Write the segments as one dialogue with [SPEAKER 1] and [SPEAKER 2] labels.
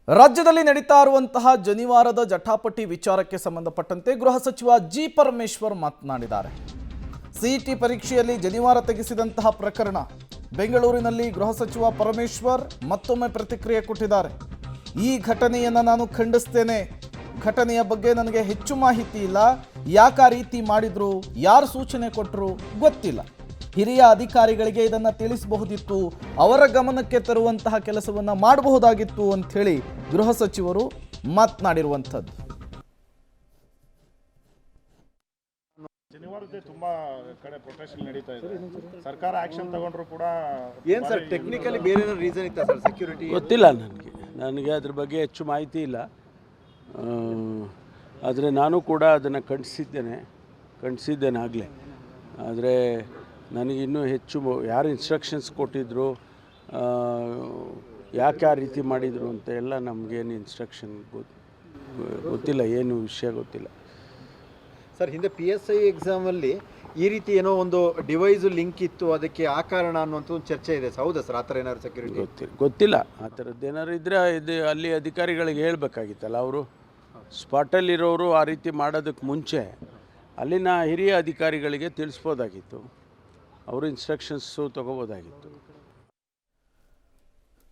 [SPEAKER 1] ರಾಜ್ಯದಲ್ಲಿ ನಡೀತಾ ಇರುವಂತಹ ಜನಿವಾರದ ಜಟಾಪಟಿ ವಿಚಾರಕ್ಕೆ ಸಂಬಂಧಪಟ್ಟಂತೆ ಗೃಹ ಸಚಿವ ಜಿ ಪರಮೇಶ್ವರ್ ಮಾತನಾಡಿದ್ದಾರೆ. ಸಿಇಟಿ ಪರೀಕ್ಷೆಯಲ್ಲಿ ಜನಿವಾರ ತೆಗೆಸಿದಂತಹ ಪ್ರಕರಣ ಬೆಂಗಳೂರಿನಲ್ಲಿ ಗೃಹ ಸಚಿವ ಪರಮೇಶ್ವರ್ ಮತ್ತೊಮ್ಮೆ ಪ್ರತಿಕ್ರಿಯೆ ಕೊಟ್ಟಿದ್ದಾರೆ. ಈ ಘಟನೆಯನ್ನು ನಾನು ಖಂಡಿಸ್ತೇನೆ. ಘಟನೆಯ ಬಗ್ಗೆ ನನಗೆ ಹೆಚ್ಚು ಮಾಹಿತಿ ಇಲ್ಲ. ಯಾಕೆ ಆ ರೀತಿ ಮಾಡಿದ್ರು, ಯಾರು ಸೂಚನೆ ಕೊಟ್ಟರು ಗೊತ್ತಿಲ್ಲ. ಹಿರಿಯ ಅಧಿಕಾರಿಗಳಿಗೆ ಇದನ್ನು ತಿಳಿಸಬಹುದಿತ್ತು, ಅವರ ಗಮನಕ್ಕೆ ತರುವಂತಹ ಕೆಲಸವನ್ನು ಮಾಡಬಹುದಾಗಿತ್ತು ಅಂತ ಹೇಳಿ ಗೃಹ ಸಚಿವರು ಮಾತನಾಡಿರುವಂಥದ್ದು.
[SPEAKER 2] ಜನಿವಾರಕ್ಕೆ ತುಂಬಾ ಕಡೆ ಪ್ರೊಟೆಸ್ಟ್ ನಡೀತಾ ಇದೆ. ಸರ್ಕಾರ ಆಕ್ಷನ್ ತಗೊಂಡ್ರು ಕೂಡ
[SPEAKER 3] ಏನು ಸರ್ ಟೆಕ್ನಿಕಲಿ ಬೇರೆ ರೀಸನ್ ಇತ್ತಾ ಸರ್? ಸೆಕ್ಯೂರಿಟಿ
[SPEAKER 4] ಗೊತ್ತಿಲ್ಲ ನನಗೆ ಅದ್ರ ಬಗ್ಗೆ ಹೆಚ್ಚು ಮಾಹಿತಿ ಇಲ್ಲ. ಆದರೆ ನಾನು ಕೂಡ ಅದನ್ನು ಖಂಡಿಸಿದ್ದೇನೆ ಆಗಲೇ. ಆದರೆ ನನಗಿನ್ನೂ ಹೆಚ್ಚು ಯಾರು ಇನ್ಸ್ಟ್ರಕ್ಷನ್ಸ್ ಕೊಟ್ಟಿದ್ರು, ಯಾಕೆ ಆ ರೀತಿ ಮಾಡಿದರು ಅಂತ ಎಲ್ಲ ನಮಗೇನು ಇನ್ಸ್ಟ್ರಕ್ಷನ್ ಗೊತ್ತಿಲ್ಲ, ಏನು ವಿಷಯ ಗೊತ್ತಿಲ್ಲ
[SPEAKER 3] ಸರ್. ಹಿಂದೆ PSI ಎಕ್ಸಾಮಲ್ಲಿ ಈ ರೀತಿ ಏನೋ ಒಂದು ಡಿವೈಸು ಲಿಂಕ್ ಇತ್ತು, ಅದಕ್ಕೆ ಆ ಕಾರಣ ಅನ್ನುವಂಥ ಒಂದು ಚರ್ಚೆ ಇದೆ. ಹೌದಾ ಸರ್? ಆ ಥರ ಏನಾದ್ರು ಸೆಕ್ಯೂರಿಟಿ
[SPEAKER 4] ಗೊತ್ತಿಲ್ಲ. ಆ ಥರದ್ದು ಏನಾದ್ರು ಇದ್ದರೆ ಇದು ಅಲ್ಲಿ ಅಧಿಕಾರಿಗಳಿಗೆ ಹೇಳಬೇಕಾಗಿತ್ತಲ್ಲ. ಅವರು ಸ್ಪಾಟಲ್ಲಿರೋರು ಆ ರೀತಿ ಮಾಡೋದಕ್ಕೆ ಮುಂಚೆ ಅಲ್ಲಿನ ಹಿರಿಯ ಅಧಿಕಾರಿಗಳಿಗೆ ತಿಳಿಸ್ಬೋದಾಗಿತ್ತು, ಅವರು ಇನ್ಸ್ಟ್ರಕ್ಷನ್ಸು ತಗೋಬೋದಾಗಿತ್ತು.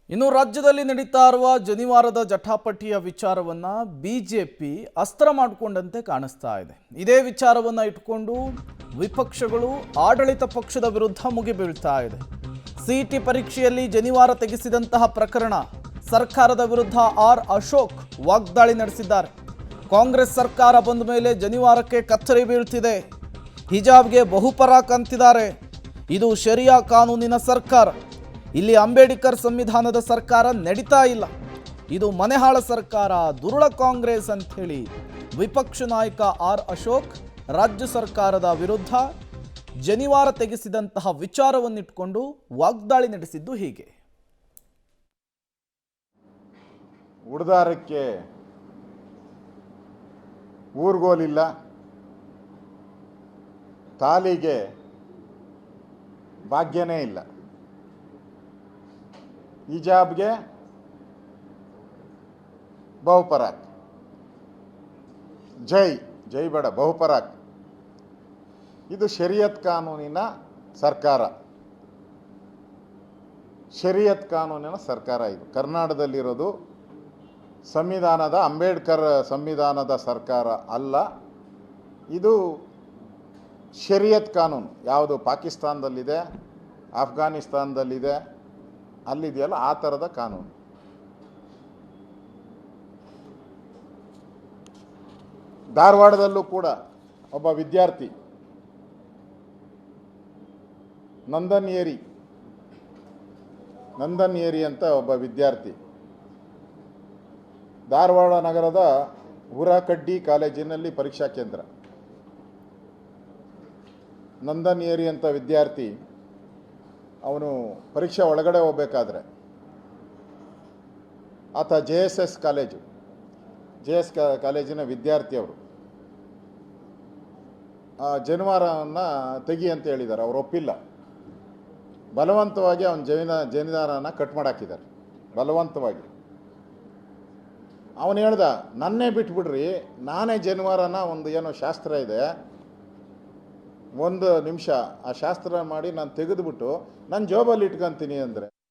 [SPEAKER 1] ಇನ್ನು ರಾಜ್ಯದಲ್ಲಿ ನಡೀತಾ ಇರುವ ಜನಿವಾರದ ಜಟಾಪಟಿಯ ವಿಚಾರವನ್ನು ಬಿಜೆಪಿ ಅಸ್ತ್ರ ಮಾಡಿಕೊಂಡಂತೆ ಕಾಣಿಸ್ತಾ ಇದೆ. ಇದೇ ವಿಚಾರವನ್ನು ಇಟ್ಕೊಂಡು ವಿಪಕ್ಷಗಳು ಆಡಳಿತ ಪಕ್ಷದ ವಿರುದ್ಧ ಮುಗಿಬೀಳ್ತಾ ಇದೆ. ಸಿಇಟಿ ಪರೀಕ್ಷೆಯಲ್ಲಿ ಜನಿವಾರ ತೆಗೆಸಿದಂತಹ ಪ್ರಕರಣ ಸರ್ಕಾರದ ವಿರುದ್ಧ ಅಶೋಕ್ ವಾಗ್ದಾಳಿ ನಡೆಸಿದ್ದಾರೆ. ಕಾಂಗ್ರೆಸ್ ಸರ್ಕಾರ ಬಂದ ಮೇಲೆ ಜನಿವಾರಕ್ಕೆ ಕತ್ತರಿ ಬೀಳ್ತಿದೆ, ಹಿಜಾಬ್ಗೆ ಬಹುಪರಾಕ್ ಅಂತಿದ್ದಾರೆ. ಇದು ಶರಿಯಾ ಕಾನೂನಿನ ಸರ್ಕಾರ. ಇಲ್ಲಿ ಅಂಬೇಡ್ಕರ್ ಸಂವಿಧಾನದ ಸರ್ಕಾರ ನಡೀತಾ ಇಲ್ಲ. ಇದು ಮನೆಹಾಳ ಸರ್ಕಾರ, ದುರುಳ ಕಾಂಗ್ರೆಸ್ ಅಂಥೇಳಿ ವಿಪಕ್ಷ ನಾಯಕ ಅಶೋಕ್ ರಾಜ್ಯ ಸರ್ಕಾರದ ವಿರುದ್ಧ ಜನಿವಾರ ತೆಗೆಸಿದಂತಹ ವಿಚಾರವನ್ನಿಟ್ಕೊಂಡು ವಾಗ್ದಾಳಿ ನಡೆಸಿದ್ದು ಹೀಗೆ.
[SPEAKER 5] ಉಡ್ದಾರಕ್ಕೆ ಊರ್ಗೋಲಿಲ್ಲ, ತಾಲಿಗೆ ಭಾಗ್ಯನೇ ಇಲ್ಲ, ಹಿಜಾಬ್ಗೆ ಬಹುಪರಾಕ್, ಜೈ ಬೇಡ ಬಹುಪರಾಕ್. ಇದು ಶರಿಯತ್ ಕಾನೂನಿನ ಸರ್ಕಾರ. ಶರಿಯತ್ ಕಾನೂನಿನ ಸರ್ಕಾರ ಇದು. ಕರ್ನಾಟಕದಲ್ಲಿರೋದು ಸಂವಿಧಾನದ ಅಂಬೇಡ್ಕರ್ ಸಂವಿಧಾನದ ಸರ್ಕಾರ ಅಲ್ಲ. ಇದು ಶರಿಯತ್ ಕಾನೂನು. ಯಾವುದು ಪಾಕಿಸ್ತಾನದಲ್ಲಿದೆ, ಅಫ್ಘಾನಿಸ್ತಾನದಲ್ಲಿದೆ, ಅಲ್ಲಿದೆಯಲ್ಲ ಆ ಥರದ ಕಾನೂನು. ಧಾರವಾಡದಲ್ಲೂ ಕೂಡ ಒಬ್ಬ ವಿದ್ಯಾರ್ಥಿ ನಂದನ್ ಏರಿ ಅಂತ ಒಬ್ಬ ವಿದ್ಯಾರ್ಥಿ ಧಾರವಾಡ ನಗರದ ಹುರಕಡ್ಡಿ ಕಾಲೇಜಿನಲ್ಲಿ ಪರೀಕ್ಷಾ ಕೇಂದ್ರ. ನಂದನ್ ಏರಿ ಅಂತ ವಿದ್ಯಾರ್ಥಿ ಅವನು ಪರೀಕ್ಷೆ ಒಳಗಡೆ ಹೋಗಬೇಕಾದ್ರೆ ಆತ JSS ಕಾಲೇಜಿನ ವಿದ್ಯಾರ್ಥಿ. ಅವರು ಆ ಜನಿವಾರವನ್ನು ತೆಗಿ ಅಂತ ಹೇಳಿದ್ದಾರೆ. ಅವರು ಒಪ್ಪಿಲ್ಲ. ಬಲವಂತವಾಗಿ ಅವನ ಜನಿವಾರನ ಕಟ್ ಮಾಡಾಕಿದ್ದಾರೆ ಬಲವಂತವಾಗಿ. ಅವನು ಹೇಳ್ದ, ನನ್ನೇ ಬಿಟ್ಬಿಡ್ರಿ, ನಾನೇ ಜನಿವಾರನ ಒಂದು ಏನೋ ಶಾಸ್ತ್ರ ಇದೆ, ಒಂದು ನಿಮಿಷ ಆ ಶಾಸ್ತ್ರ ಮಾಡಿ ನಾನು ತೆಗೆದುಬಿಟ್ಟು ನನ್ನ ಜೋಬಲ್ಲಿ ಇಟ್ಕೊತೀನಿ ಅಂದರೆ